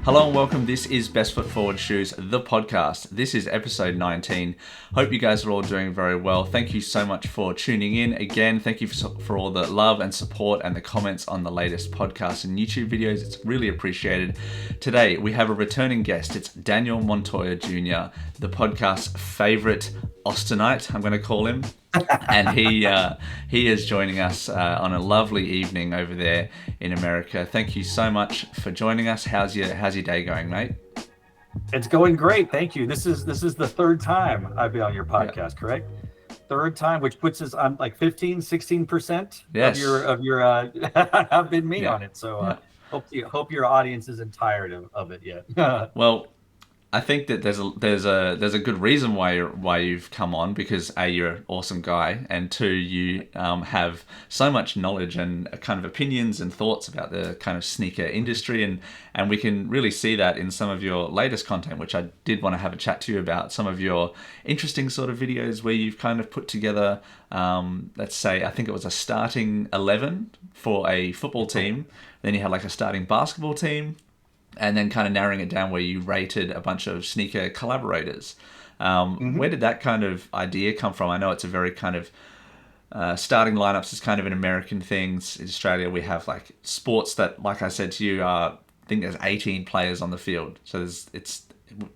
Hello and welcome. This is Best Foot Forward Shoes, the podcast. This is episode 19. Hope you guys are all doing very well. Thank you so much for tuning in. Again, thank you for all the love and support and the comments on the latest podcasts and YouTube videos. It's really appreciated. Today, we have a returning guest. It's Daniel Montoya Jr., the podcast's favorite Austinite, I'm going to call him. And he is joining us on a lovely evening over there in America. Thank you so much for joining us. How's your day going, mate? It's going great, thank you. This is the third time I've been on your podcast, correct? Third time, which puts us on like 16% yes. of your have been me on it. So hope your audience isn't tired of it yet. Well, I think that there's a good reason why you've come on, because A, you're an awesome guy, and two, you have so much knowledge and kind of opinions and thoughts about the kind of sneaker industry, and we can really see that in some of your latest content, which I did want to have a chat to you about. Some of your interesting sort of videos where you've kind of put together, let's say, I think it was a starting 11 for a football team, then you had like a starting basketball team, and then kind of narrowing it down where you rated a bunch of sneaker collaborators. Where did that kind of idea come from? I know it's a very kind of starting lineups is kind of an American thing. In Australia, we have like sports that, like I said to you, I think there's 18 players on the field. So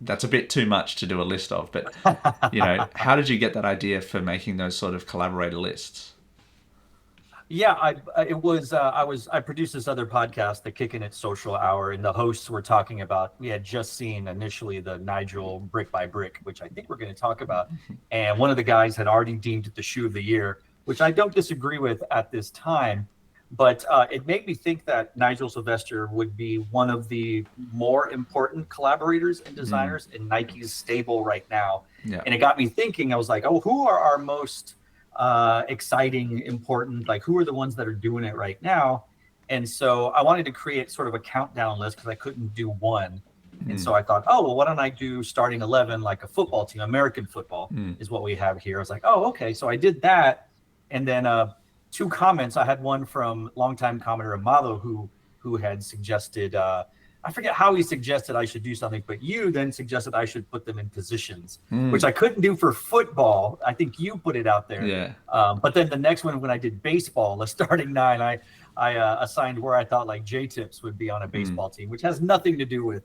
that's a bit too much to do a list of. But, how did you get that idea for making those sort of collaborator lists? Yeah, I produced this other podcast, the Kicking It Social Hour, and the hosts were talking about, we had just seen initially the Nigel Brick by Brick, which I think we're going to talk about. And one of the guys had already deemed it the shoe of the year, which I don't disagree with at this time. But it made me think that Nigel Sylvester would be one of the more important collaborators and designers in Nike's stable right now. Yeah. And it got me thinking, I was like, who are our most exciting, important, like who are the ones that are doing it right now? And so I wanted to create sort of a countdown list because I couldn't do one. And so I thought, why don't I do starting 11 like a football team? American football is what we have here. I was like, okay. So I did that. And then two comments. I had one from longtime commenter Amado who had suggested, I forget how he suggested I should do something, but you then suggested I should put them in positions, which I couldn't do for football. I think you put it out there. Yeah. But then the next one, when I did baseball, the starting 9, I assigned where I thought like J-Tips would be on a baseball team, which has nothing to do with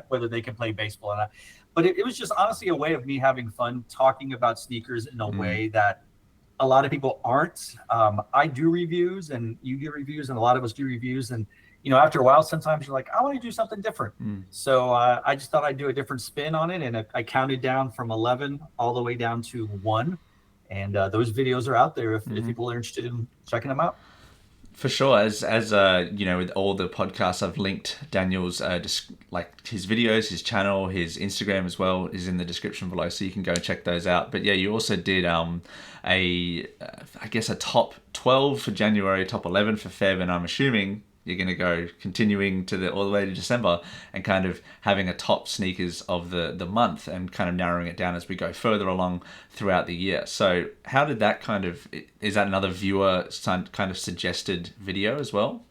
whether they can play baseball or not. But it was just honestly a way of me having fun talking about sneakers in a way that a lot of people aren't. I do reviews and you do reviews and a lot of us do reviews, and after a while, sometimes you're like, I want to do something different. So I just thought I'd do a different spin on it. And I counted down from 11 all the way down to 1. And those videos are out there if people are interested in checking them out. For sure. As with all the podcasts, I've linked Daniel's, like his videos, his channel, his Instagram as well is in the description below. So you can go and check those out. But yeah, you also did a top 12 for January, top 11 for Feb. And I'm assuming you're going to go continuing all the way to December and kind of having a top sneakers of the month and kind of narrowing it down as we go further along throughout the year. So how did that is that another viewer kind of suggested video as well?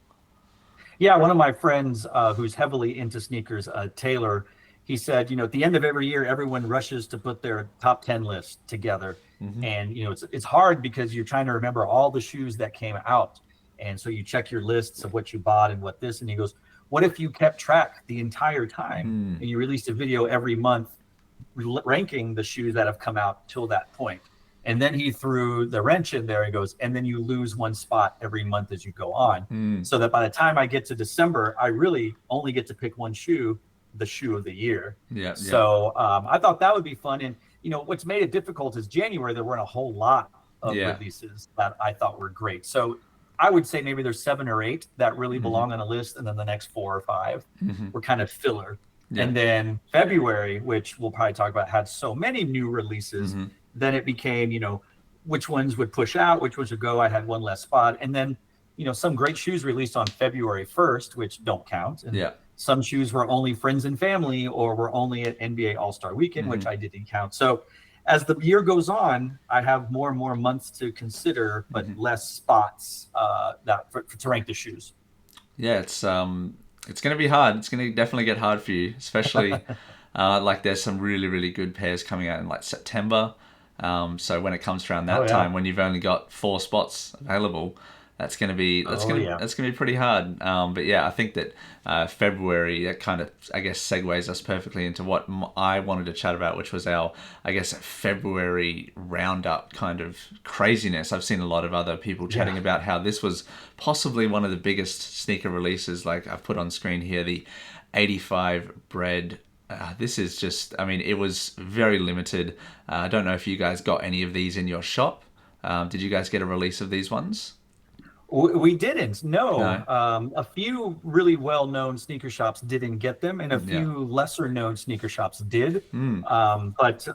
Yeah, one of my friends who's heavily into sneakers, Taylor, he said, at the end of every year, everyone rushes to put their top 10 list together. And, it's hard because you're trying to remember all the shoes that came out. And so you check your lists of what you bought and what this, and he goes, what if you kept track the entire time and you released a video every month ranking the shoes that have come out till that point? And then he threw the wrench in there and goes, and then you lose one spot every month as you go on. So that by the time I get to December, I really only get to pick one shoe, the shoe of the year. So I thought that would be fun. And, what's made it difficult is January, there weren't a whole lot of releases that I thought were great. So I would say maybe there's 7 or 8 that really belong on a list, and then the next 4 or 5 were kind of filler. And then February, which we'll probably talk about, had so many new releases. Then it became, which ones would push out, which ones would go. I had one less spot. And then, some great shoes released on February 1st, which don't count. And some shoes were only friends and family or were only at NBA All-Star Weekend, which I didn't count. So as the year goes on, I have more and more months to consider, but less spots to rank the shoes. Yeah, it's It's going to be hard. It's going to definitely get hard for you, especially like there's some really, really good pairs coming out in like September. So when it comes around that time, when you've only got 4 spots available, that's going to be that's going to be pretty hard. But yeah, I think that February, that kind of, I guess, segues us perfectly into what I wanted to chat about, which was our, I guess, February roundup kind of craziness. I've seen a lot of other people chatting about how this was possibly one of the biggest sneaker releases. Like I've put on screen here, the 85 Bread. This is just, I mean, it was very limited. I don't know if you guys got any of these in your shop. Did you guys get a release of these ones? We didn't. No. A few really well-known sneaker shops didn't get them, and a few lesser-known sneaker shops did. But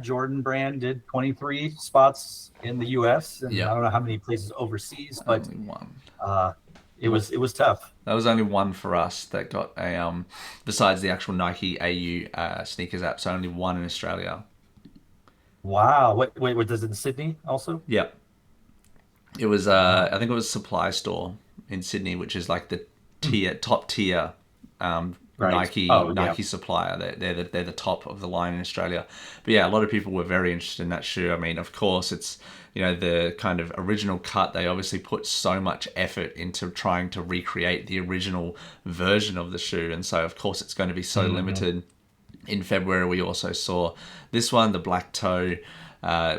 Jordan Brand did 23 spots in the U.S. and I don't know how many places overseas, but it was tough. That was only one for us that got a besides the actual Nike AU sneakers app. So only one in Australia. Wow. What does it in Sydney also? Yep. It was I think it was Supply Store in Sydney, which is like the top tier Nike supplier. They're the top of the line in Australia. But yeah, a lot of people were very interested in that shoe. I mean, of course, it's the kind of original cut. They obviously put so much effort into trying to recreate the original version of the shoe, and so of course it's going to be so limited. In February, we also saw this one, the black toe,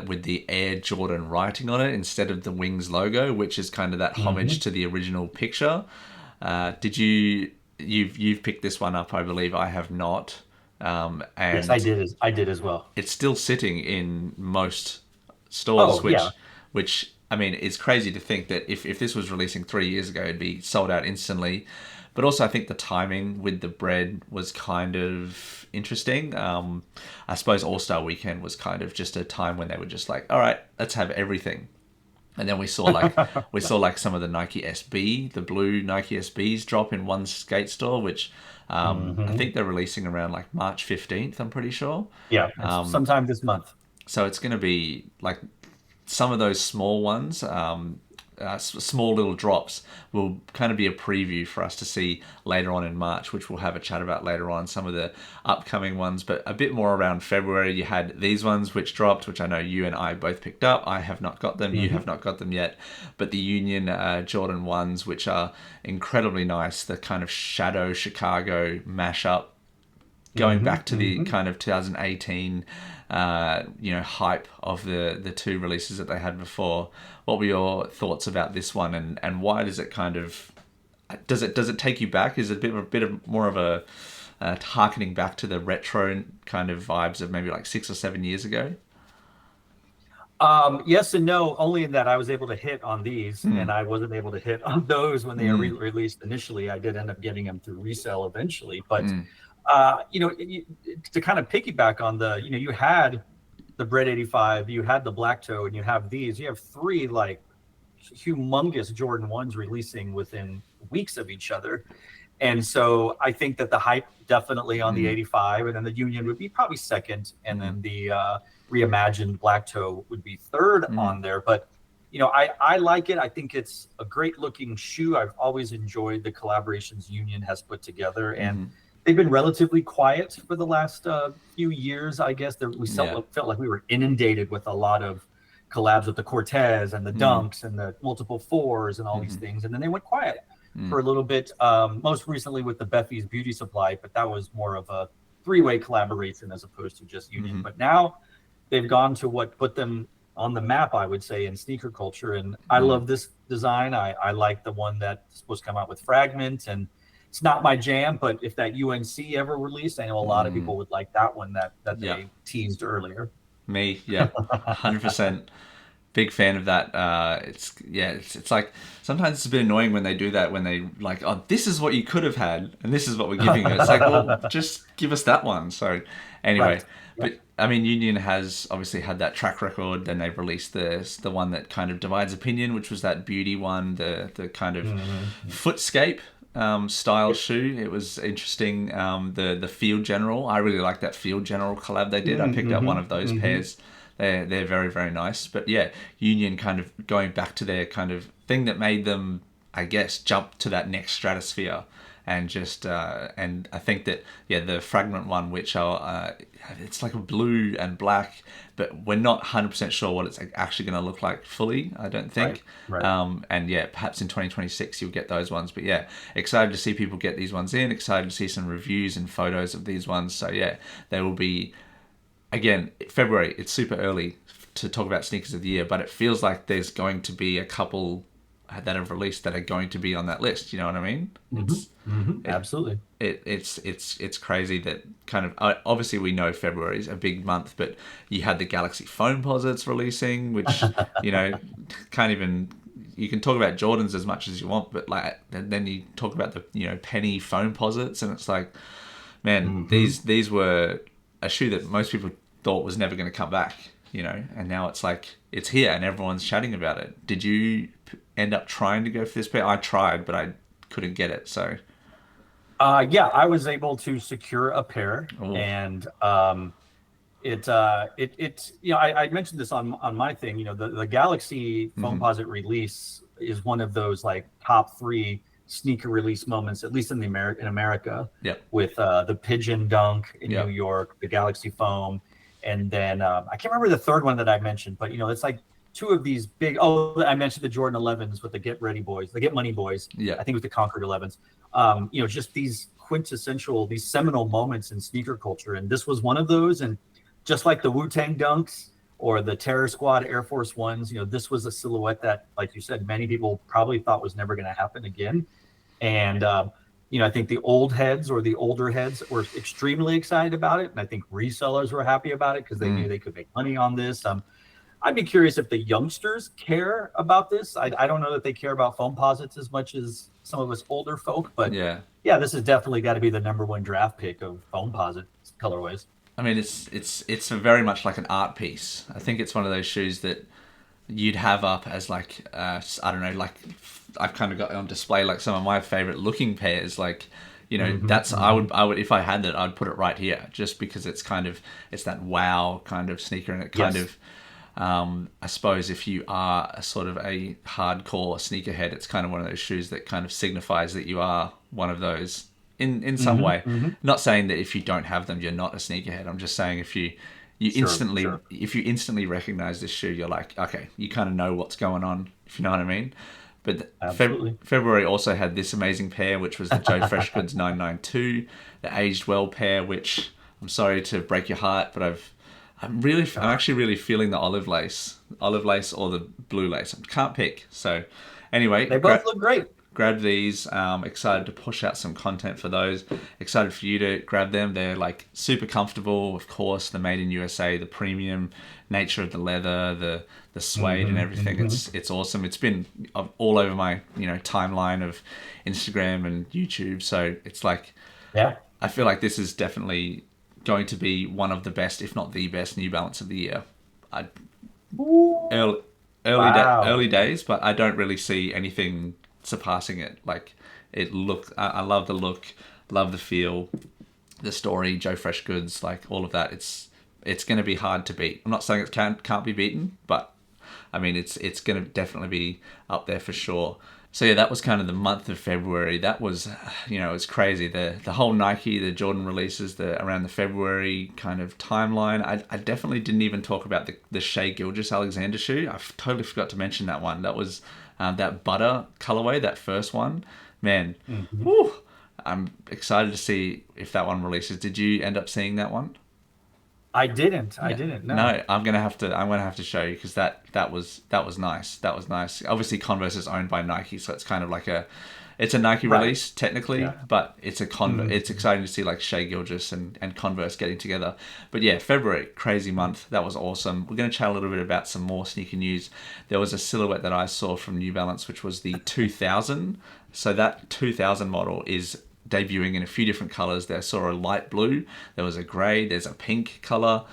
with the Air Jordan writing on it instead of the Wings logo, which is kind of that homage to the original picture. Did you've picked this one up? I believe I have not. And yes, I did as well. It's still sitting in most stores, which I mean, it's crazy to think that if this was releasing 3 years ago, it'd be sold out instantly. But also, I think the timing with the bread was kind of interesting. I suppose All-Star Weekend was kind of just a time when they were just like, all right, let's have everything. And then we saw like some of the Nike SB, the blue Nike SBs drop in one skate store, which I think they're releasing around like March 15th, I'm pretty sure. Yeah, sometime this month. So it's going to be like some of those small ones, small little drops will kind of be a preview for us to see later on in March, which we'll have a chat about later on, some of the upcoming ones. But a bit more around February, you had these ones which dropped, which I know you and I both picked up. I have not got them. You have not got them yet. But the Union Jordan 1s, which are incredibly nice, the kind of Shadow Chicago mashup, going back to the kind of 2018 hype of the two releases that they had before. What were your thoughts about this one, and why does it kind of does it take you back? Is it a bit of more of a harkening back to the retro kind of vibes of maybe like 6 or 7 years ago? Yes and no, only in that I was able to hit on these and I wasn't able to hit on those when they were released initially. I did end up getting them through resale eventually, but to kind of piggyback on you had the Bread 85, you had the Black Toe, and you have these. You have 3 like humongous Jordan 1s releasing within weeks of each other. And so I think that the hype definitely on the 85, and then the Union would be probably second, and then the reimagined Black Toe would be third on there. But I like it. I think it's a great looking shoe. I've always enjoyed the collaborations Union has put together, and they've been relatively quiet for the last few years, I guess. We felt like we were inundated with a lot of collabs with the Cortez and the Dunks and the multiple 4s and all these things. And then they went quiet for a little bit, most recently with the Beffy's Beauty Supply, but that was more of a 3-way collaboration as opposed to just Union. But now they've gone to what put them on the map, I would say, in sneaker culture. And I love this design. I like the one that's supposed to come out with Fragment, and it's not my jam, but if that UNC ever released, I know a lot of people would like that one that they teased earlier. Me, 100%. Big fan of that. It's like sometimes it's a bit annoying when they do that, when they like, oh, this is what you could have had, and this is what we're giving you. It's like, well, just give us that one. So anyway, but I mean, Union has obviously had that track record. Then they've released the one that kind of divides opinion, which was that beauty one, the kind of footscape style shoe. It was interesting. The Field General, I really like that Field General collab they did. I picked up one of those pairs. They're very, very nice. But yeah, Union kind of going back to their kind of thing that made them, I guess, jump to that next stratosphere. and just and I think that the fragment one, which I'll it's like a blue and black, but we're not 100% sure what it's actually going to look like fully, I don't think. Right. And perhaps in 2026 you'll get those ones. But excited to see people get these ones in, excited to see some reviews and photos of these ones. So they will be, again, February, it's super early to talk about sneakers of the year, but it feels like there's going to be a couple that have released that are going to be on that list. You know what I mean? Absolutely. It's crazy that kind of, obviously we know February is a big month, but you had the Galaxy Foamposites releasing, which can't even. You can talk about Jordans as much as you want, but like then you talk about the penny Foamposites, and it's like, man, these were a shoe that most people thought was never going to come back. And now it's like it's here and everyone's chatting about it. Did you end up trying to go for this pair? I tried, but I couldn't get it. So, I was able to secure a pair, and it's I mentioned this on my thing. The Galaxy Foamposite release is one of those like top 3 sneaker release moments, at least in America. With the Pigeon Dunk in New York, the Galaxy Foam. And then I can't remember the third one that I mentioned, but it's like 2 of these big. Oh, I mentioned the Jordan 11s with the Get Ready Boys, the Get Money Boys. I think it was the Concord 11s. Just these quintessential, these seminal moments in sneaker culture, and this was one of those. And just like the Wu-Tang Dunks or the Terror Squad Air Force Ones, this was a silhouette that, like you said, many people probably thought was never going to happen again. And I think the old heads or the older heads were extremely excited about it. And I think resellers were happy about it because they knew they could make money on this. I'd be curious if the youngsters care about this. I don't know that they care about Foamposites as much as some of us older folk. But this has definitely got to be the #1 draft pick of Foamposite colorways. I mean, it's very much like an art piece. I think it's one of those shoes that you'd have up as like, I don't know, like I've kind of got on display like some of my favorite looking pairs, like that's I would if I had that, I'd put it right here, just because it's that wow kind of sneaker, and it kind of I suppose if you are a sort of a hardcore sneakerhead, it's kind of one of those shoes that kind of signifies that you are one of those in some way. Not saying that if you don't have them you're not a sneakerhead. I'm just saying if you instantly recognize this shoe, you're like, okay, you kind of know what's going on, if you know what I mean. But February also had this amazing pair, which was the Joe Freshgoods 992, the Aged Well pair, which I'm sorry to break your heart, but I'm actually really feeling the olive lace or the blue lace. I can't pick. So anyway, they both look great. Grab these. Excited to push out some content for those. Excited for you to grab them. They're like super comfortable. Of course, the made in USA, the premium nature of the leather, the suede and everything. It's awesome. It's been all over my timeline of Instagram and YouTube. So it's like, I feel like this is definitely going to be one of the best, if not the best, New Balance of the year. Early days, but I don't really see anything surpassing it. Like I love the look, love the feel, the story, Joe Freshgoods, like all of that. It's going to be hard to beat. I'm not saying it can't be beaten, but I mean it's going to definitely be up there for sure. So that was kind of the month of February. That was, it's crazy. The whole Nike, the Jordan releases, around the February kind of timeline. I definitely didn't even talk about the Shea Gilgeous-Alexander shoe. I totally forgot to mention that one. That was that butter colorway, that first one. Man, whew, I'm excited to see if that one releases. Did you end up seeing that one? I didn't. No. No, I'm gonna have to show you, because that was nice. That was nice. Obviously, Converse is owned by Nike, so it's kind of like it's a Nike release technically, but it's it's exciting to see like Shea Gilgeous and Converse getting together. But February, crazy month. That was awesome. We're gonna chat a little bit about some more sneaker news. There was a silhouette that I saw from New Balance, which was the 2000. So that 2000 model is debuting in a few different colors. There saw a light blue, there was a gray, there's a pink color.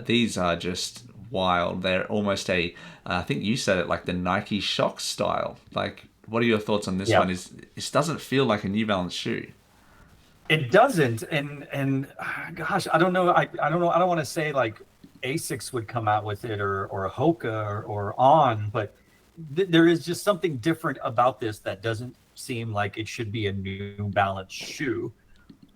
These are just wild. They're almost I think you said it, like the Nike Shox style. Like, what are your thoughts on this one? It doesn't feel like a New Balance shoe. It doesn't, and gosh, I don't know. I don't know. I don't want to say like Asics would come out with it or Hoka or On, but there is just something different about this that doesn't seem like it should be a New Balance shoe.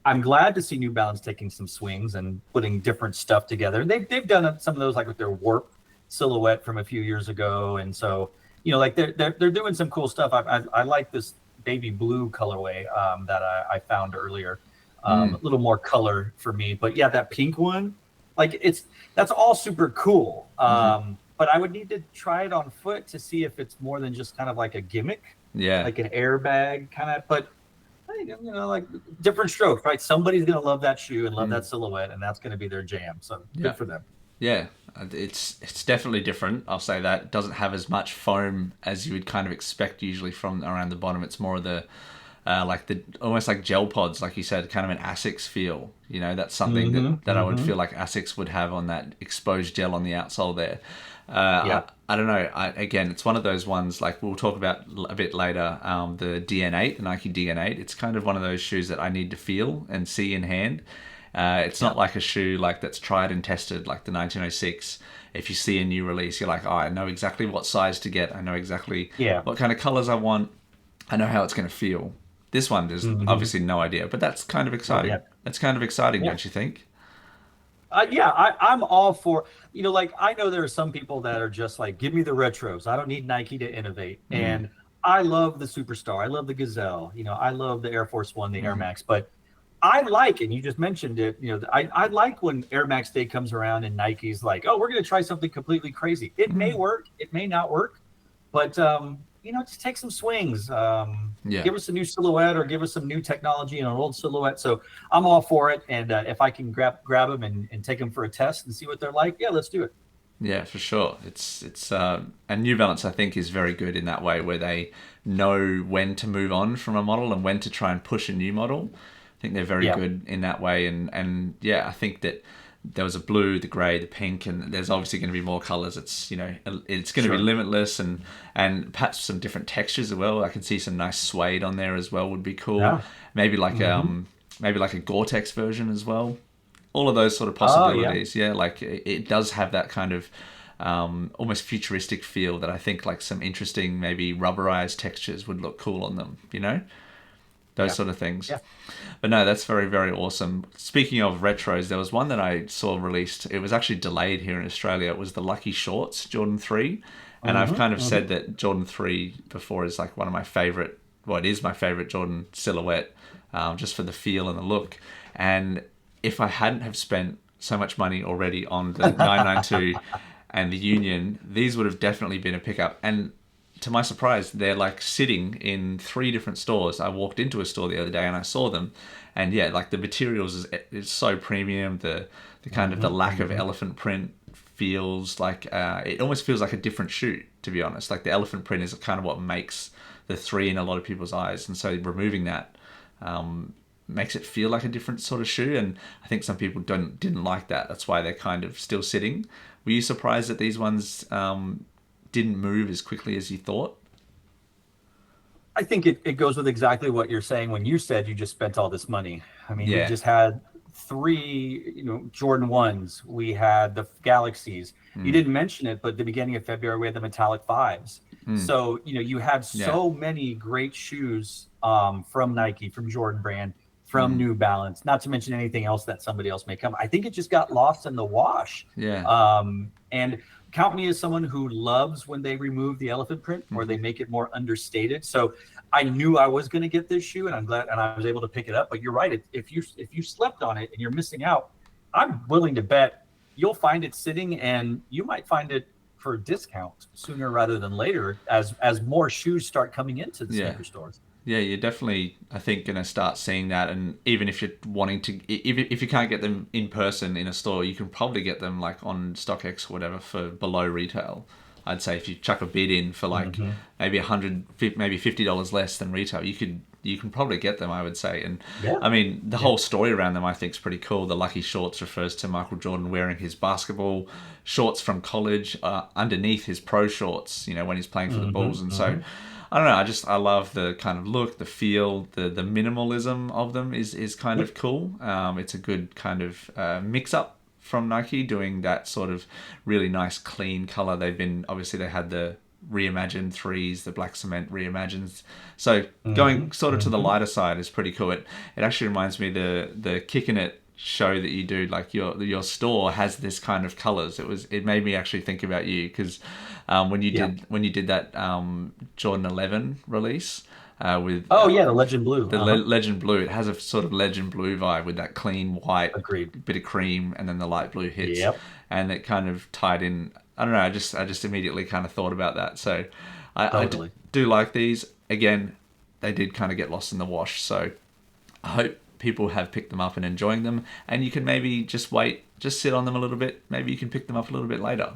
I'm glad to see New Balance taking some swings and putting different stuff together. They've done some of those, like with their Warp silhouette from a few years ago, and so like they're doing some cool stuff. I like this baby blue colorway that I found earlier. A little more color for me, but yeah, that pink one, like that's all super cool. But I would need to try it on foot to see if it's more than just kind of like a gimmick, like an airbag kind of. But like different strokes, right? Somebody's gonna love that shoe and love that silhouette, and that's gonna be their jam. So good for them. Yeah, it's definitely different. I'll say that it doesn't have as much foam as you would kind of expect usually from around the bottom. It's more of the like the almost like gel pods, like you said, kind of an Asics feel. That's something that I would feel like Asics would have on that exposed gel on the outsole there. I don't know. Again, it's one of those ones, like we'll talk about a bit later, the DN8, the Nike DN8. It's kind of one of those shoes that I need to feel and see in hand. It's not like a shoe like that's tried and tested, like the 1906. If you see a new release, you're like, oh, I know exactly what size to get. I know exactly what kind of colors I want. I know how it's going to feel. This one, there's obviously no idea, but that's kind of exciting. That's kind of exciting, don't you think? I'm all for, like, I know there are some people that are just like, give me the retros. I don't need Nike to innovate. And I love the Superstar. I love the Gazelle. I love the Air Force One, the Air Max. But I like, and you just mentioned it, I like when Air Max Day comes around and Nike's like, oh, we're going to try something completely crazy. It may work. It may not work. But, just take some swings. Give us a new silhouette or give us some new technology in an old silhouette. So I'm all for it. And if I can grab them and take them for a test and see what they're like, let's do it. Yeah, for sure. It's and New Balance, I think, is very good in that way, where they know when to move on from a model and when to try and push a new model. I think they're very good in that way. And I think that there was a blue, the grey, the pink, and there's obviously going to be more colours. It's it's going to be limitless, and perhaps some different textures as well. I can see some nice suede on there as well. Would be cool. Yeah. Maybe like a Gore-Tex version as well. All of those sort of possibilities. Like it does have that kind of almost futuristic feel that I think like some interesting maybe rubberized textures would look cool on them. Those sort of things. But no, that's very, very awesome. Speaking of retros, there was one that I saw released. It was actually delayed here in Australia. It was the Lucky Shorts Jordan 3. And I've kind of said that Jordan 3 before is like one of my favorite, it is my favorite Jordan silhouette, just for the feel and the look. And if I hadn't have spent so much money already on the 992 and the Union, these would have definitely been a pickup. And to my surprise, they're like sitting in 3 different stores. I walked into a store the other day and I saw them, and like the materials is so premium. The kind of the lack of elephant print feels like it almost feels like a different shoe, to be honest. Like the elephant print is kind of what makes the 3 in a lot of people's eyes, and so removing that makes it feel like a different sort of shoe. And I think some people didn't like that. That's why they're kind of still sitting. Were you surprised that these ones didn't move as quickly as you thought? I think it goes with exactly what you're saying when you said you just spent all this money. I mean, we just had 3, Jordan 1s. We had the Galaxies. You didn't mention it, but at the beginning of February, we had the Metallic 5s. So, you had so many great shoes from Nike, from Jordan Brand, from New Balance, not to mention anything else that somebody else may come. I think it just got lost in the wash. And count me as someone who loves when they remove the elephant print or they make it more understated. So I knew I was going to get this shoe, and I'm glad, and I was able to pick it up. But you're right. If you slept on it and you're missing out, I'm willing to bet you'll find it sitting, and you might find it for a discount sooner rather than later as more shoes start coming into the sneaker stores. Yeah, you're definitely, I think, going to start seeing that. And even if you're wanting to, if you can't get them in person in a store, you can probably get them like on StockX or whatever for below retail. I'd say if you chuck a bid in for like maybe $50 less than retail, you can probably get them, I would say. And I mean, the whole story around them I think is pretty cool. The Lucky Shorts refers to Michael Jordan wearing his basketball shorts from college underneath his pro shorts, when he's playing for the Bulls. And so I don't know, I love the kind of look, the feel, the minimalism of them is kind of cool. It's a good kind of mix up from Nike, doing that sort of really nice clean color. They had the reimagined threes, the black cement reimagines. So going sort of to the lighter side is pretty cool. It actually reminds me the Kicking It show that you do, like your store has this kind of colors. It made me actually think about you, because when you did that Jordan 11 release with the Legend Blue, Legend Blue, it has a sort of Legend Blue vibe with that clean white, agreed, bit of cream, and then the light blue hits. Yep. And it kind of tied in. I don't know. I just immediately kind of thought about that. So I do like these. Again, they did kind of get lost in the wash. So I hope people have picked them up and enjoying them. And you can maybe just sit on them a little bit. Maybe you can pick them up a little bit later.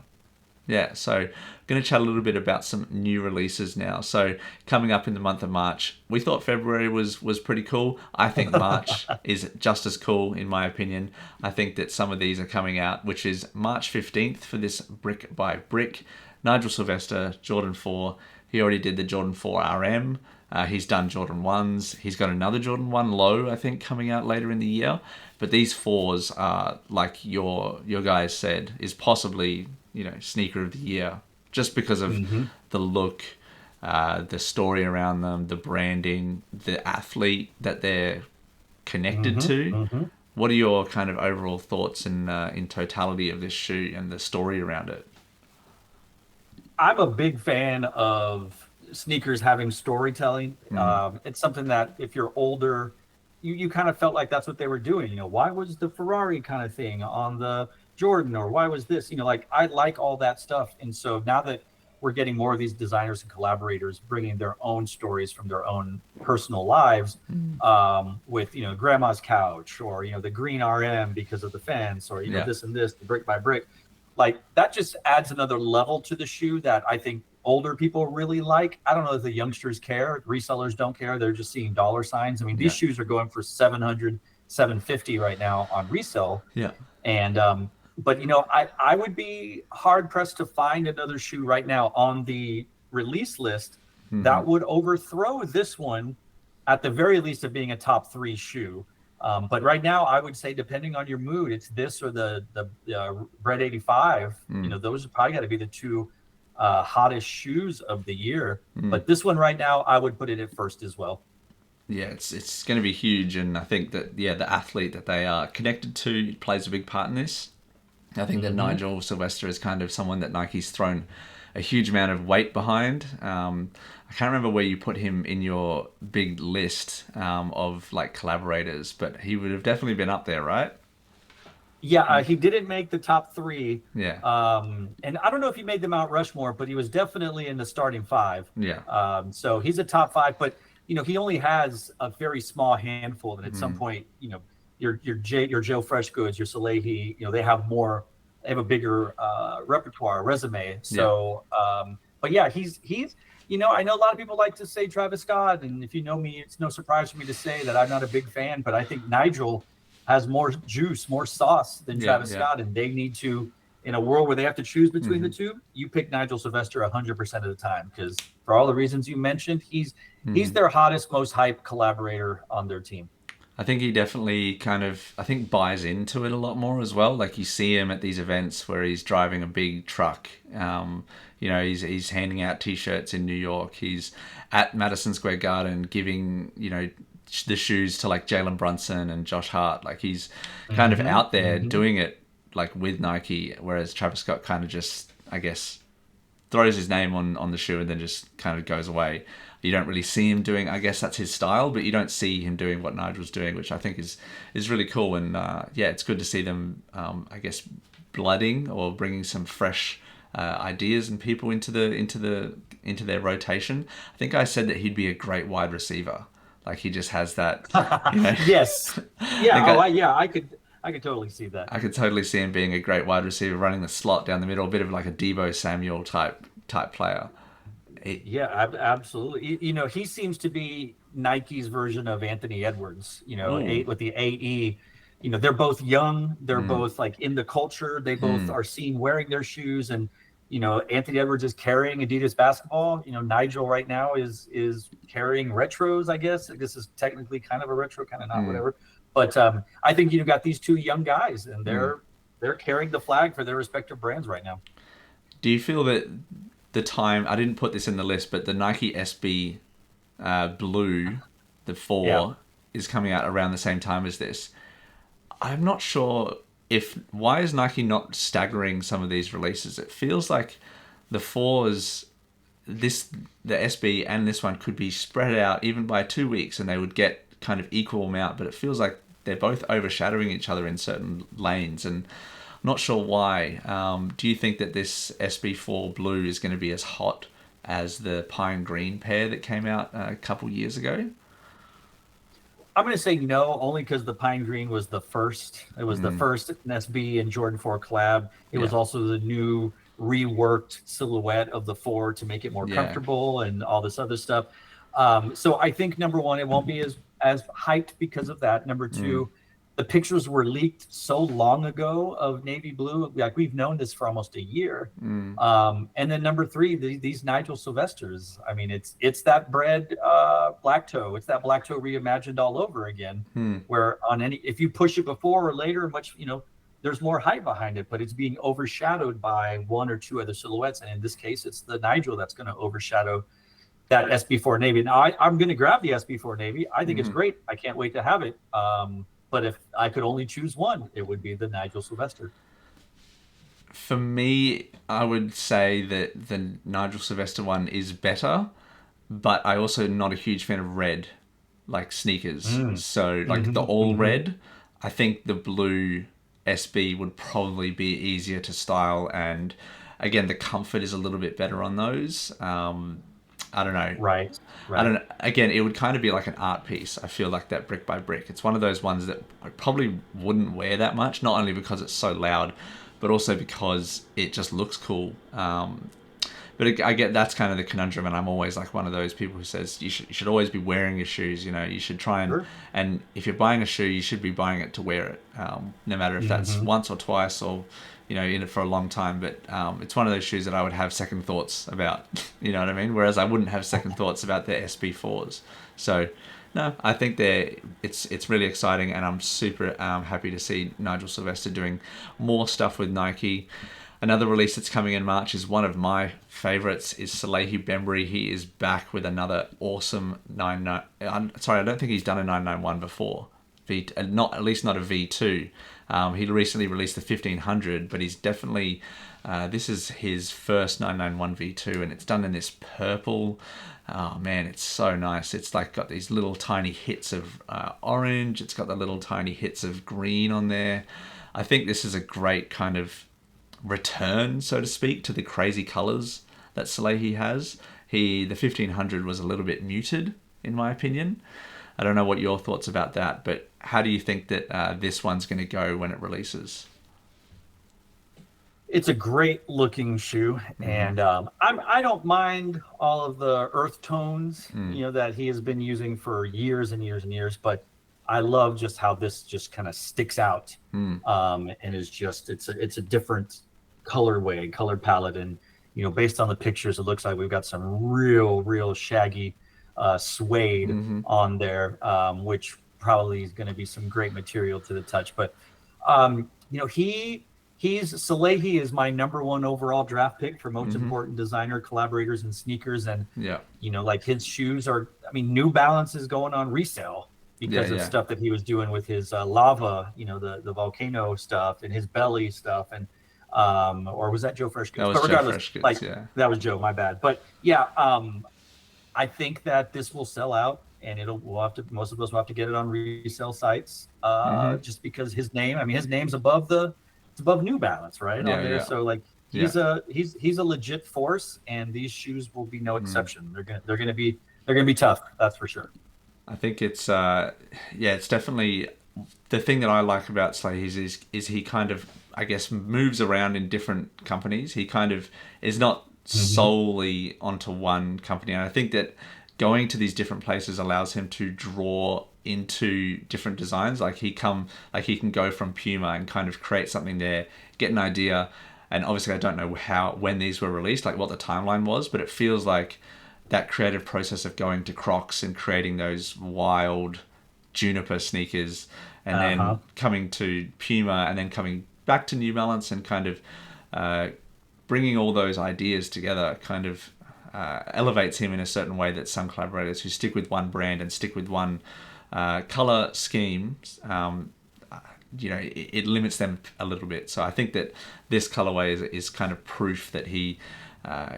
Yeah, so I'm going to chat a little bit about some new releases now. So coming up in the month of March, we thought February was pretty cool. I think March is just as cool, in my opinion. I think that some of these are coming out, which is March 15th for this Brick by Brick. Nigel Sylvester, Jordan 4. He already did the Jordan 4 RM. He's done Jordan 1s. He's got another Jordan 1 low, I think, coming out later in the year. But these 4s are, like your guys said, is possibly, sneaker of the year, just because of the look, the story around them, the branding, the athlete that they're connected to. What are your kind of overall thoughts in totality of this shoe and the story around it? I'm a big fan of sneakers having storytelling. It's something that if you're older, you kind of felt like that's what they were doing. Why was the Ferrari kind of thing on the Jordan, or why was this? Like, I like all that stuff. And so now that we're getting more of these designers and collaborators bringing their own stories from their own personal lives, with, grandma's couch, or, the green RM because of the fence, or, this and this, the brick by brick, like that just adds another level to the shoe that I think older people really like. I don't know if the youngsters care. Resellers don't care. They're just seeing dollar signs. I mean, these shoes are going for $700, $750 right now on resale. Yeah. And, but I would be hard pressed to find another shoe right now on the release list that would overthrow this one, at the very least, of being a top 3 shoe. But right now, I would say, depending on your mood, it's this or the Bread 85. Those are probably got to be the 2 hottest shoes of the year. But this one right now, I would put it at first as well. Yeah, it's going to be huge, and I think that the athlete that they are connected to plays a big part in this. I think that Nigel Sylvester is kind of someone that Nike's thrown a huge amount of weight behind. I can't remember where you put him in your big list of like collaborators, but he would have definitely been up there, right? Yeah, he didn't make the top 3. Yeah. And I don't know if he made the Mount Rushmore, but he was definitely in the starting 5. Yeah. So he's a top 5, but he only has a very small handful. And at some point, your Joe Freshgoods, your Salahe, they have a bigger resume. So, but yeah, he's. I know a lot of people like to say Travis Scott, and if you know me, it's no surprise for me to say that I'm not a big fan. But I think Nigel has more juice, more sauce than Travis Scott, and they need to, in a world where they have to choose between the two, you pick Nigel Sylvester 100% of the time, because for all the reasons you mentioned, he's their hottest, most hyped collaborator on their team. I think he definitely buys into it a lot more as well. Like, you see him at these events where he's driving a big truck. He's handing out T-shirts in New York. He's at Madison Square Garden giving, the shoes to like Jalen Brunson and Josh Hart. Like, he's kind of out there doing it like with Nike, whereas Travis Scott kind of just, I guess, throws his name on the shoe and then just kind of goes away. You don't really see him doing, I guess that's his style, but you don't see him doing what Nigel's doing, which I think is really cool. And it's good to see them, I guess, blooding or bringing some fresh ideas and people into their rotation. I think I said that he'd be a great wide receiver. Like, he just has that. Yes. Yeah. I could totally see that. I could totally see him being a great wide receiver, running the slot down the middle, a bit of like a Deebo Samuel type player. Absolutely. He seems to be Nike's version of Anthony Edwards. With the AE. They're both young. They're both like in the culture. They both are seen wearing their shoes, and Anthony Edwards is carrying Adidas basketball. Nigel right now is carrying retros. I guess this is technically kind of a retro, kind of not, whatever. But I think got these 2 young guys, and they're carrying the flag for their respective brands right now. Do you feel that the time, I didn't put this in the list, but the Nike SB Blue, the 4, Yeah. is coming out around the same time as this. I'm not sure why is Nike not staggering some of these releases? It feels like the 4s, the SB and this one could be spread out even by 2 weeks and they would get kind of equal amount, but it feels like they're both overshadowing each other in certain lanes, and I'm not sure why. Do you think that this SB4 Blue is going to be as hot as the Pine Green pair that came out a couple years ago? I'm going to say no, only because the Pine Green was the first. It was the first SB and Jordan 4 collab. It was also the new reworked silhouette of the 4 to make it more comfortable and all this other stuff. So I think, number one, it won't be as hyped because of that. Number two, the pictures were leaked so long ago of navy blue. Like, we've known this for almost a year. And then number three, these Nigel Sylvesters. I mean, it's that bread black toe. It's that black toe reimagined all over again. Where if you push it before or later, there's more hype behind it, but it's being overshadowed by one or two other silhouettes. And in this case, it's the Nigel that's going to overshadow that SB4 Navy. Now, I'm going to grab the SB4 Navy. I think it's great. I can't wait to have it. But if I could only choose one, it would be the Nigel Sylvester. For me, I would say that the Nigel Sylvester one is better, but I also not a huge fan of red, like sneakers. So like the all red, I think the blue SB would probably be easier to style, and again, the comfort is a little bit better on those. I don't know. Right. I don't know. Again, it would kind of be like an art piece. I feel like that brick by brick. It's one of those ones that I probably wouldn't wear that much, not only because it's so loud, but also because it just looks cool. But I get that's kind of the conundrum, and I'm always like one of those people who says you should always be wearing your shoes. You should try and if you're buying a shoe, you should be buying it to wear it, no matter if that's once or twice or in it for a long time. But it's one of those shoes that I would have second thoughts about. You know what I mean? Whereas I wouldn't have second thoughts about the SB4s. So no, I think it's really exciting, and I'm super happy to see Nigel Sylvester doing more stuff with Nike. Another release that's coming in March is one of my favorites, is Salahe Bembury. He is back with another awesome 99. Sorry, I don't think he's done a 991 before. At least not a V2. He recently released the 1500, but he's definitely this is his first 991 V2, and it's done in this purple. Oh man, it's so nice. It's like got these little tiny hits of orange. It's got the little tiny hits of green on there. I think this is a great kind of return, so to speak, to the crazy colors that Salahe has. The 1500 was a little bit muted, in my opinion. I don't know what your thoughts about that, but how do you think that this one's going to go when it releases? It's a great looking shoe, and I don't mind all of the earth tones, that he has been using for years and years and years, but I love just how this just kind of sticks out, and is just it's a different color palette, and based on the pictures, it looks like we've got some real shaggy suede on there, which probably is going to be some great material to the touch. But Salahe is my number one overall draft pick for most important designer collaborators and sneakers, and like his shoes are, New Balance is going on resale because of stuff that he was doing with his lava, the volcano stuff and his belly stuff, and or was that Joe Freshgoods? That was but regardless, Joe Freshgoods, that was Joe, my bad. But I think that this will sell out, and most of us will have to get it on resale sites, just because his name's above New Balance, right? On there. So like he's a legit force, and these shoes will be no exception. They're gonna be tough, that's for sure. I think it's it's definitely the thing that I like about Salahe is he kind of, I guess, moves around in different companies. He kind of is not solely onto one company, and I think that going to these different places allows him to draw into different designs. Like he can go from Puma and kind of create something there, get an idea, and obviously I don't know when these were released, like what the timeline was, but it feels like that creative process of going to Crocs and creating those wild juniper sneakers, and then coming to Puma, and then coming back to New Balance, and kind of bringing all those ideas together kind of elevates him in a certain way that some collaborators who stick with one brand and stick with one color scheme, it limits them a little bit. So I think that this colorway is kind of proof that he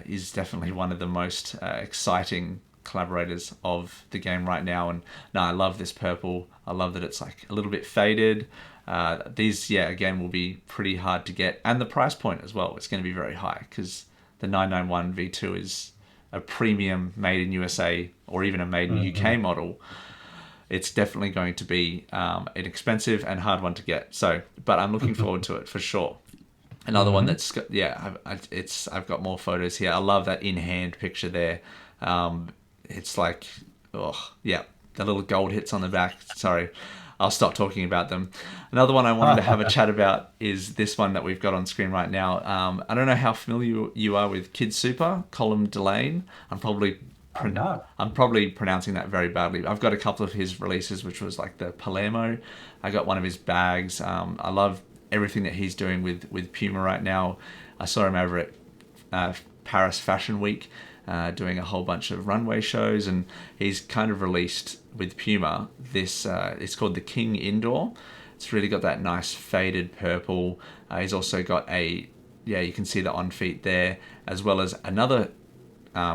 is definitely one of the most exciting collaborators of the game right now. And no, I love this purple. I love that it's like a little bit faded. These, again, will be pretty hard to get. And the price point as well, it's going to be very high because the 991 V2 is a premium made in USA or even a made in UK model. It's definitely going to be an expensive and hard one to get. So, but I'm looking forward to it for sure. Another one that's got, I've got more photos here. I love that in-hand picture there. It's like, the little gold hits on the back. Sorry, I'll stop talking about them. Another one I wanted to have a chat about is this one that we've got on screen right now. I don't know how familiar you are with Kid Super, Colin Delane. I'm probably pronouncing that very badly. I've got a couple of his releases, which was like the Palermo. I got one of his bags. I love everything that he's doing with Puma right now. I saw him over at Paris Fashion Week doing a whole bunch of runway shows, and he's kind of released with Puma this, it's called the King Indoor. It's really got that nice faded purple. He's also got you can see the on feet there, as well as another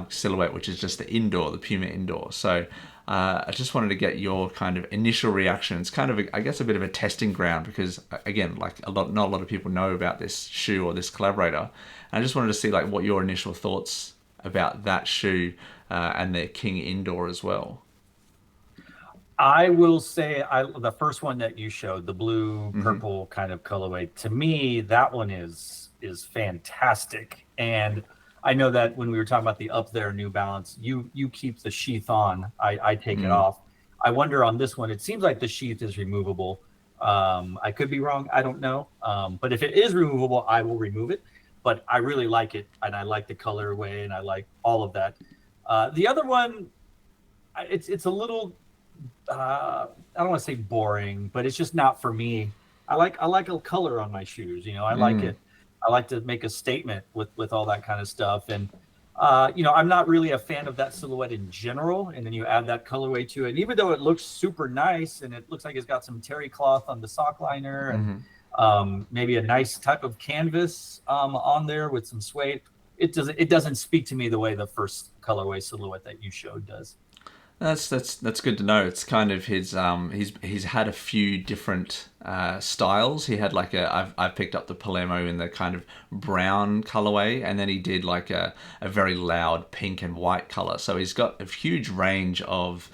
silhouette, which is just the indoor, the Puma Indoor. So I just wanted to get your kind of initial reactions, kind of, I guess, a bit of a testing ground, because again, like not a lot of people know about this shoe or this collaborator. And I just wanted to see like what your initial thoughts about that shoe and the King Indoor as well. I will say the first one that you showed, the blue purple kind of colorway, to me, that one is fantastic. And I know that when we were talking about the Up There New Balance, you keep the sheath on. I take it off. I wonder on this one, it seems like the sheath is removable. I could be wrong. I don't know. But if it is removable, I will remove it. But I really like it, and I like the colorway, and I like all of that. The other one, it's a little, I don't want to say boring, but it's just not for me. I like a color on my shoes. I like it. I like to make a statement with all that kind of stuff. And, I'm not really a fan of that silhouette in general. And then you add that colorway to it. And even though it looks super nice and it looks like it's got some terry cloth on the sock liner and maybe a nice type of canvas on there with some suede, it doesn't speak to me the way the first colorway silhouette that you showed does. That's good to know. It's kind of his he's had a few different styles. He had like I've picked up the Palermo in the kind of brown colorway, and then he did like a very loud pink and white color. So he's got a huge range of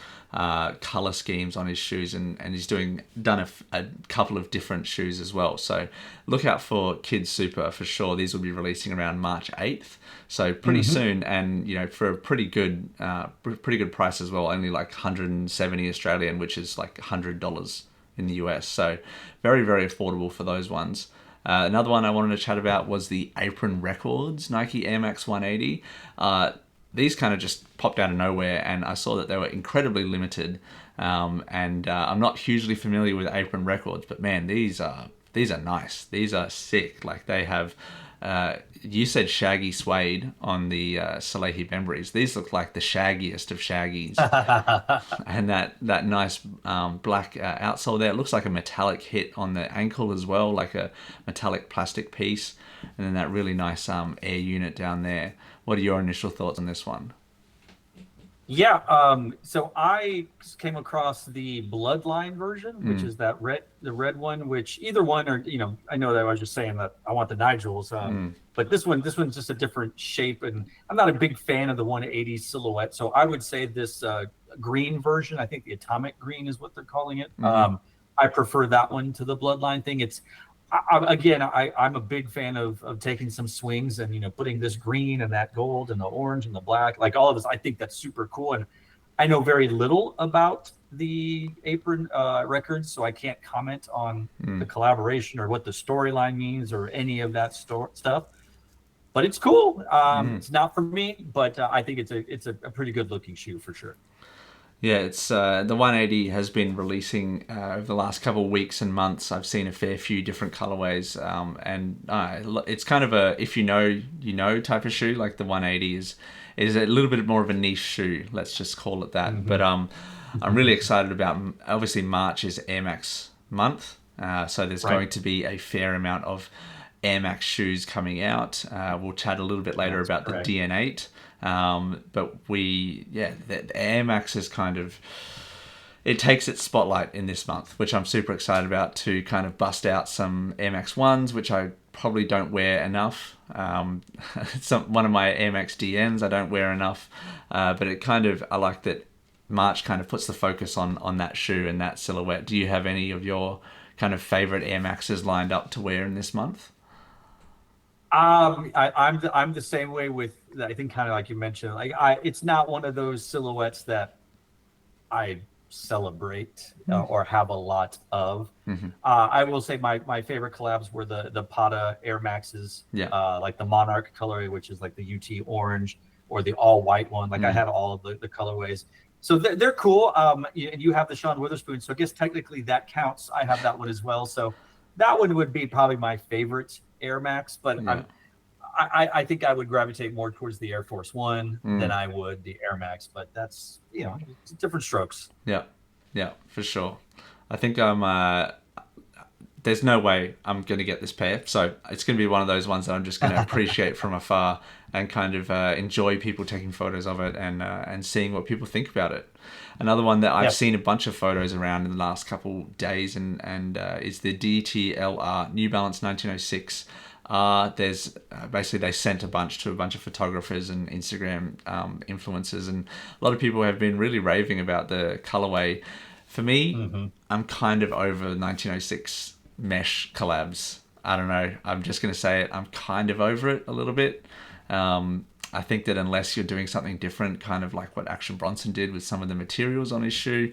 color schemes on his shoes, and he's done a couple of different shoes as well. So look out for Kid Super for sure. These will be releasing around March 8th, so pretty soon, and for a pretty good price as well, only like 170 Australian, which is like $100 in the US. So very, very affordable for those ones. Another one I wanted to chat about was the Apron Records Nike Air Max 180. These kind of just popped out of nowhere, and I saw that they were incredibly limited. And I'm not hugely familiar with Apron Records, but man, these are nice. These are sick. Like they have, you said shaggy suede on the Salahe Bemburys. These look like the shaggiest of shaggies. And that nice black outsole there. It looks like a metallic hit on the ankle as well, like a metallic plastic piece. And then that really nice air unit down there. What are your initial thoughts on this one? Yeah, so I came across the Bloodline version, which is the red one, which either one, or I know that I was just saying that I want the Nigels, but this one's just a different shape, and I'm not a big fan of the 180 silhouette, so I would say this green version, I think the atomic green is what they're calling it. I prefer that one to the Bloodline thing. I'm a big fan of taking some swings and putting this green and that gold and the orange and the black, like all of this. I think that's super cool, and I know very little about the Apron Records, so I can't comment on the collaboration or what the storyline means or any of that stuff. But it's cool. It's not for me, but I think it's a pretty good looking shoe for sure. Yeah, it's the 180 has been releasing over the last couple of weeks and months. I've seen a fair few different colorways, and it's kind of a if you know you know type of shoe. Like the 180 is a little bit more of a niche shoe. Let's just call it that. But I'm really excited about. Obviously, March is Air Max month, so there's Right. going to be a fair amount of Air Max shoes coming out. We'll chat a little bit later That's about the correct. DN8. But the Air Max is kind of, it takes its spotlight in this month, which I'm super excited about to kind of bust out some Air Max 1s, which I probably don't wear enough. One of my Air Max DNs I don't wear enough, but it kind of, I like that March kind of puts the focus on that shoe and that silhouette. Do you have any of your kind of favorite Air Maxes lined up to wear in this month? I'm the same way with, I think, kind of like you mentioned, like it's not one of those silhouettes that I celebrate or have a lot of. I will say my favorite collabs were the Pata Air Maxes, Yeah. like the Monarch colorway, which is like the UT orange, or the all white one. Like I had all of the colorways. So they're cool. And you have the Sean Witherspoon. So I guess technically that counts. I have that one as well. So that one would be probably my favorite Air Max, but Yeah. I think I would gravitate more towards the Air Force One than I would the Air Max, but that's, different strokes. Yeah, yeah, for sure. I think there's no way I'm going to get this pair, so it's going to be one of those ones that I'm just going to appreciate from afar and kind of enjoy people taking photos of it and seeing what people think about it. Another one that I've Yep. seen a bunch of photos around in the last couple days and is the DTLR New Balance 1906. There's basically they sent a bunch to a bunch of photographers and Instagram influencers, and a lot of people have been really raving about the colorway. For me, I'm kind of over 1906 mesh collabs. I don't know. I'm just going to say it. I'm kind of over it a little bit. I think that unless you're doing something different, kind of like what Action Bronson did with some of the materials on his shoe,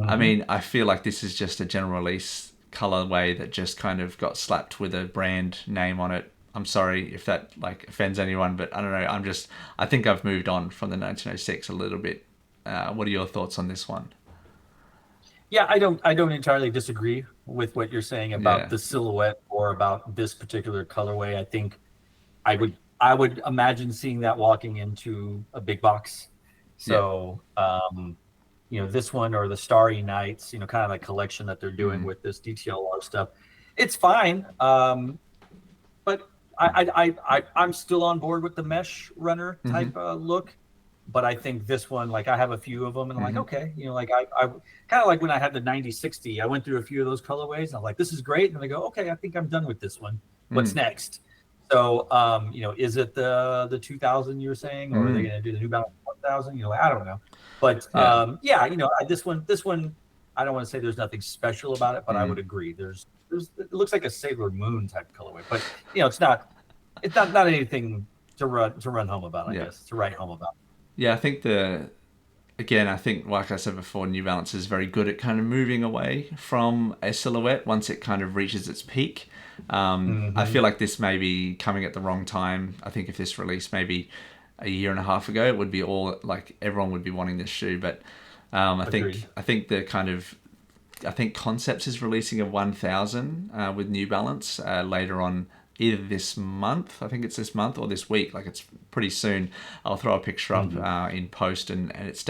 I mean, I feel like this is just a general release colorway that just kind of got slapped with a brand name on it. I'm sorry if that like offends anyone, but I don't know. I think I've moved on from the 1906 a little bit. What are your thoughts on this one? Yeah, I don't entirely disagree with what you're saying about Yeah. the silhouette or about this particular colorway. I think I would imagine seeing that walking into a big box. Yeah. So this one or the Starry Nights, kind of like collection that they're doing with this DTLR stuff. It's fine. But I'm still on board with the mesh runner type look. But I think this one, like I have a few of them, and I'm like, okay, like I kind of like when I had the 9060, I went through a few of those colorways, and I'm like, this is great, and I go, okay, I think I'm done with this one. What's next? So, is it the 2000 you were saying, or are they going to do the New Balance 1000? I don't know, but Yeah. this one, I don't want to say there's nothing special about it, but I would agree. There's it looks like a Sailor Moon type colorway, but it's not anything to run home about. I Yeah. guess to write home about. Yeah, I think, like I said before, New Balance is very good at kind of moving away from a silhouette once it kind of reaches its peak. I feel like this may be coming at the wrong time. I think if this released maybe a year and a half ago, it would be all like everyone would be wanting this shoe. But Agreed. I think I think Concepts is releasing a 1000 with New Balance later on either this month, I think it's this month, or this week. Like it's pretty soon. I'll throw a picture up in post, and it's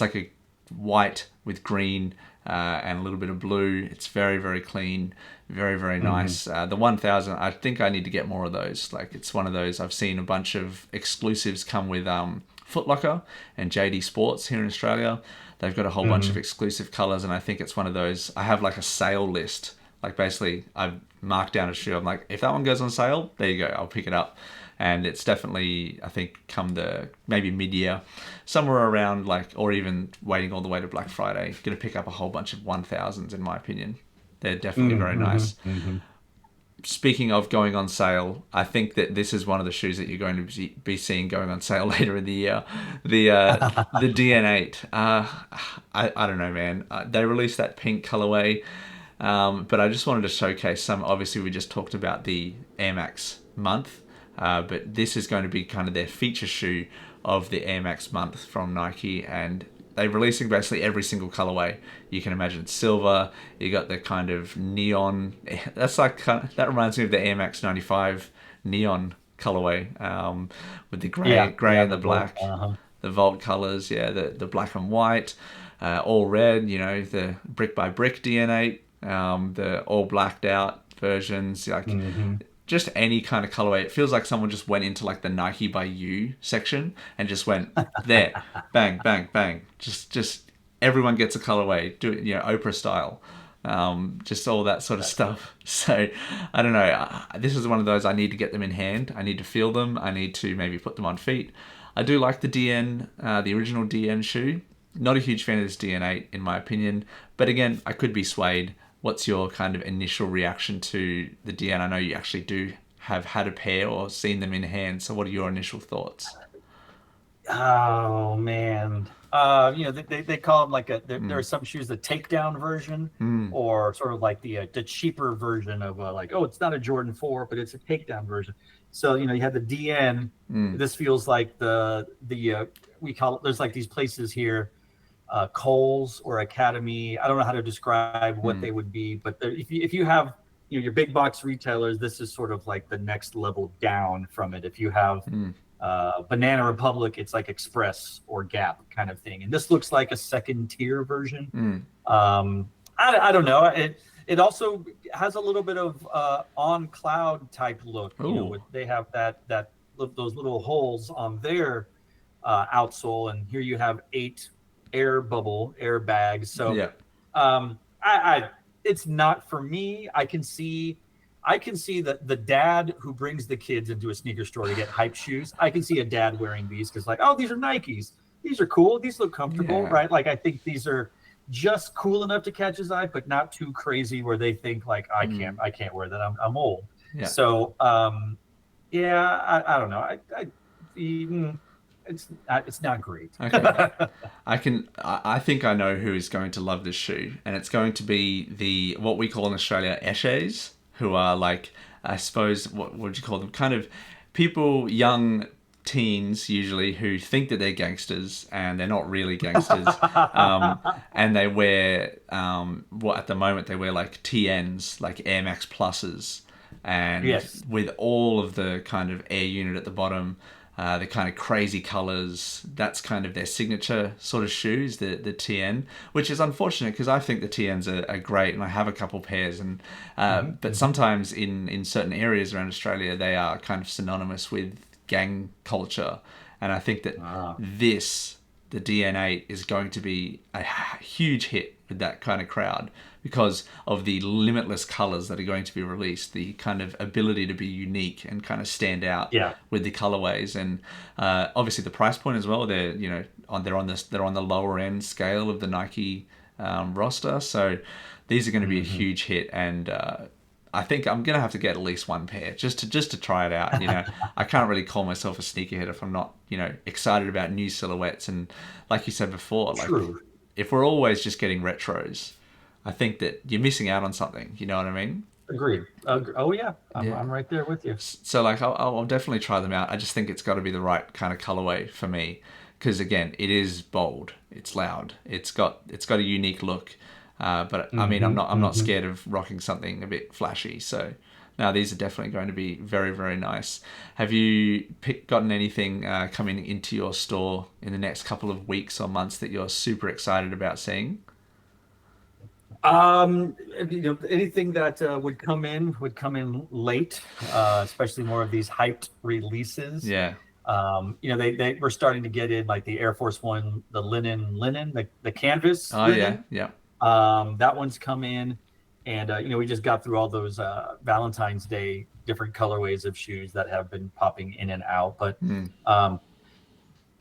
like a white with green and a little bit of blue. It's very, very clean, very, very nice. The 1000, I think I need to get more of those. Like it's one of those, I've seen a bunch of exclusives come with Foot Locker and JD Sports here in Australia. They've got a whole bunch of exclusive colors, and I think it's one of those, I have like a sale list. Like basically I've marked down a shoe. I'm like, if that one goes on sale, there you go, I'll pick it up. And it's definitely, I think, come the maybe mid-year, somewhere around like, or even waiting all the way to Black Friday, gonna pick up a whole bunch of 1000s in my opinion. They're definitely very nice. Speaking of going on sale, I think that this is one of the shoes that you're going to be seeing going on sale later in the year. The DN8. I don't know, man. They released that pink colorway. But I just wanted to showcase some. Obviously, we just talked about the Air Max month, but this is going to be kind of their feature shoe of the Air Max month from Nike. And they're releasing basically every single colorway you can imagine. It's silver. You got the kind of neon. That's like that reminds me of the Air Max 95 neon colorway, with the grey and the black, the Vault colors. Yeah, the black and white, all red. You know, the brick by brick DN8, the all blacked out versions. Like. Just any kind of colorway. It feels like someone just went into like the Nike by You section and just went there, bang, bang, bang. Just everyone gets a colorway. Do it, you know, Oprah style. Just all that sort of stuff. So I don't know. This is one of those I need to get them in hand. I need to feel them. I need to maybe put them on feet. I do like the DN, the original DN shoe. Not a huge fan of this DN8 in my opinion. But again, I could be swayed. What's your kind of initial reaction to the DN? I know you actually do have had a pair or seen them in hand. So what are your initial thoughts? Oh man. You know, they call them like there are some shoes, the takedown version, or sort of like the cheaper version of like, oh, it's not a Jordan 4, but it's a takedown version. So, you know, you have the DN. This feels like the we call it, there's like these places here, Kohl's or Academy. I don't know how to describe what they would be, but if you have, you know, your big box retailers, this is sort of like the next level down from it. If you have Banana Republic, it's like Express or Gap kind of thing, and this looks like a second tier version. I don't know. It also has a little bit of on cloud type look. You know, they have those little holes on their outsole, and here you have 8 air bags. So it's not for me. I can see the dad who brings the kids into a sneaker store to get hype shoes. I can see a dad wearing these because, like, oh, these are Nikes. These are cool. These look comfortable, right? Like, I think these are just cool enough to catch his eye, but not too crazy where they think like, I can't wear that. I'm old. Yeah. So, I don't know. It's not great. Okay. I think I know who is going to love this shoe, and it's going to be what we call in Australia eshays, who are like, I suppose, what would you call them? Kind of people, young teens usually, who think that they're gangsters and they're not really gangsters. And they wear, at the moment they wear like TNs, like Air Max Pluses, and with all of the kind of air unit at the bottom, the kind of crazy colors. That's kind of their signature sort of shoes, the TN, which is unfortunate because I think the TNs are great, and I have a couple pairs. And but sometimes in certain areas around Australia, they are kind of synonymous with gang culture, and I think that the DN8 is going to be a huge hit with that kind of crowd because of the limitless colors that are going to be released, the kind of ability to be unique and kind of stand out with the colorways, and obviously the price point as well. They're on the lower end scale of the Nike roster, so these are going to be a huge hit, and I think I'm gonna have to get at least one pair just to try it out. You know, I can't really call myself a sneakerhead if I'm not, excited about new silhouettes. And like you said before, like if we're always just getting retros, I think that you're missing out on something. You know what I mean? Agreed. Oh yeah, I'm right there with you. So like I'll definitely try them out. I just think it's got to be the right kind of colorway for me, because again, it is bold, it's loud, it's got a unique look. But I mean, I'm not scared of rocking something a bit flashy. So now these are definitely going to be very, very nice. Have you gotten anything coming into your store in the next couple of weeks or months that you're super excited about seeing? Anything that would come in late, especially more of these hyped releases. Yeah. They were starting to get in like the Air Force One, the linen, the canvas. Oh linen. yeah. That one's come in, and we just got through all those Valentine's Day different colorways of shoes that have been popping in and out. But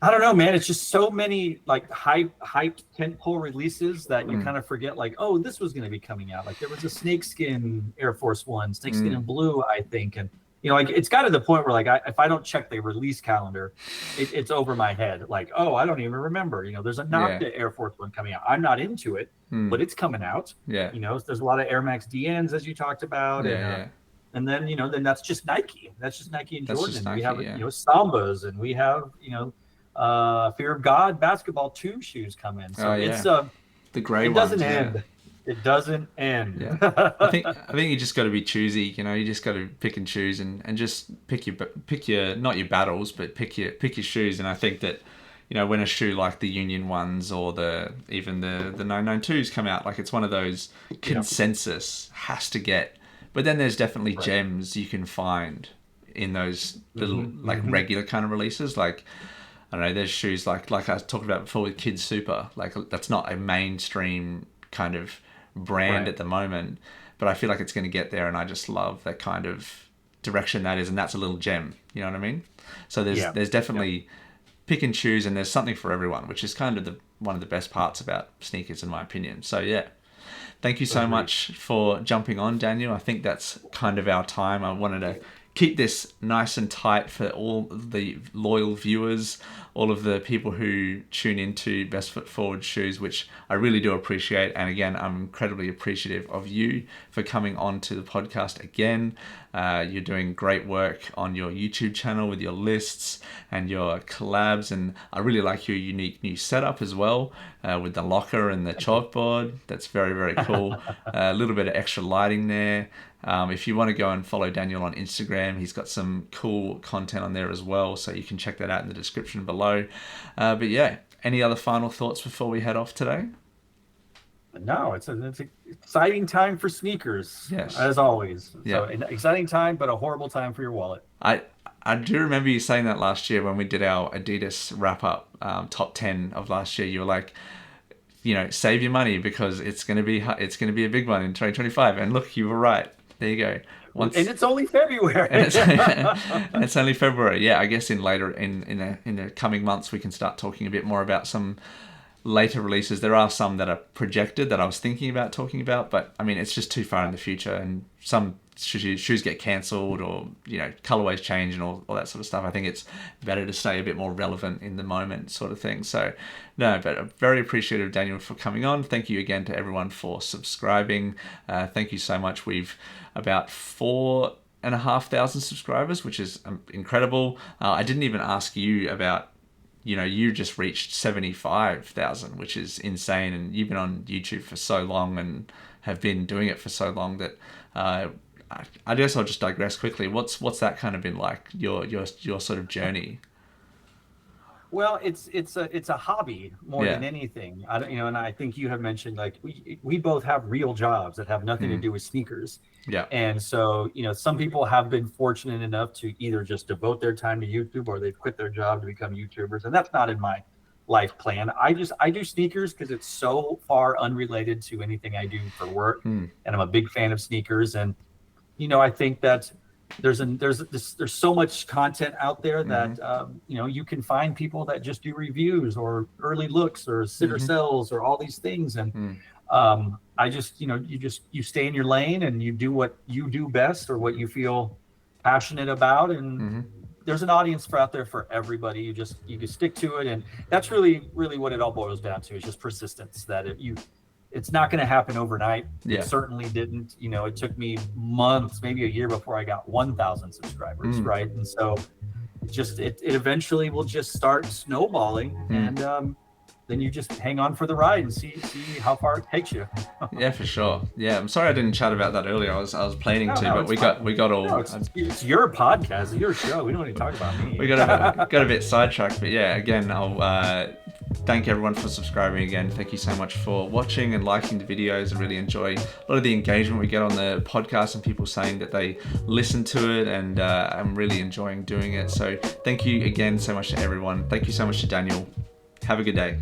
I don't know, man. It's just so many like hyped tentpole releases that you kind of forget. Like, oh, this was going to be coming out. Like there was a snakeskin Air Force One, snakeskin in blue, I think, and like it's got to the point where like if I don't check the release calendar, it's over my head. Like, oh, I don't even remember. There's a Nocta Air Force One coming out. I'm not into it, but it's coming out. Yeah. There's a lot of Air Max DNs as you talked about. And then then that's just Nike. That's just Nike and Jordan. We have Sambas, and we have Fear of God Basketball 2 shoes come in. So it's the grey it ones. doesn't end. It doesn't end. Yeah, I think you just got to be choosy. You just got to pick and choose, and just pick your not your battles, but pick your shoes. And I think that, when a shoe like the Union ones or even the 992s come out, like, it's one of those consensus has to get. But then there's definitely gems you can find in those little regular kind of releases. Like, I don't know, there's shoes like I talked about before with Kid Super. Like, that's not a mainstream kind of brand at the moment, but I feel like it's going to get there, and I just love that kind of direction that is, and that's a little gem. You know what I mean? So there's definitely pick and choose, and there's something for everyone, which is kind of one of the best parts about sneakers, in my opinion. So yeah, thank you so much for jumping on, Daniel. I think that's kind of our time. I wanted to keep this nice and tight for all the loyal viewers, all of the people who tune into Best Foot Forward Shoes, which I really do appreciate. And again, I'm incredibly appreciative of you for coming on to the podcast again. You're doing great work on your YouTube channel with your lists and your collabs, and I really like your unique new setup as well, with the locker and the chalkboard. That's very, very cool. A little bit of extra lighting there. If you want to go and follow Daniel on Instagram, he's got some cool content on there as well, so you can check that out in the description below. But yeah, any other final thoughts before we head off today? No, it's an exciting time for sneakers, yes, as always. Yeah. So an exciting time, but a horrible time for your wallet. I do remember you saying that last year when we did our Adidas wrap-up top 10 of last year. You were like, save your money because it's going to be a big one in 2025. And look, you were right. There you go. And it's only February. and it's only February. Yeah, I guess in the coming months we can start talking a bit more about some later releases. There are some that are projected that I was thinking about talking about, but I mean, it's just too far in the future, and some shoes get cancelled, or colorways change and all that sort of stuff. I think it's better to stay a bit more relevant in the moment, sort of thing. So no, but I'm very appreciative, Daniel, for coming on. Thank you again to everyone for subscribing. Thank you so much. We've about 4,500 subscribers, which is incredible. I didn't even ask you about, you just reached 75,000, which is insane. And you've been on YouTube for so long and have been doing it for so long that I guess I'll just digress quickly. What's that kind of been like, your sort of journey? Well, it's a hobby more than anything. And I think you have mentioned, like, we both have real jobs that have nothing to do with sneakers. Yeah. And so, some people have been fortunate enough to either just devote their time to YouTube, or they've quit their job to become YouTubers. And that's not in my life plan. I do sneakers because it's so far unrelated to anything I do for work. And I'm a big fan of sneakers. And, I think that there's so much content out there that, you can find people that just do reviews or early looks or sitter sells or all these things. And, I just, you stay in your lane and you do what you do best, or what you feel passionate about. And there's an audience out there for everybody. You can stick to it. And that's really, really what it all boils down to, is just persistence. That it's not going to happen overnight. Yeah. It certainly didn't. It took me months, maybe a year, before I got 1,000 subscribers. Right. And so it eventually will just start snowballing. And, then you just hang on for the ride and see how far it takes you. Yeah, for sure. Yeah, I'm sorry I didn't chat about that earlier. I was planning but we got all. No, it's your podcast, it's your show. We don't need to talk about me. We got a bit sidetracked, but yeah, again, I'll thank everyone for subscribing again. Thank you so much for watching and liking the videos. I really enjoy a lot of the engagement we get on the podcast and people saying that they listen to it, and I'm really enjoying doing it. So thank you again so much to everyone. Thank you so much to Daniel. Have a good day.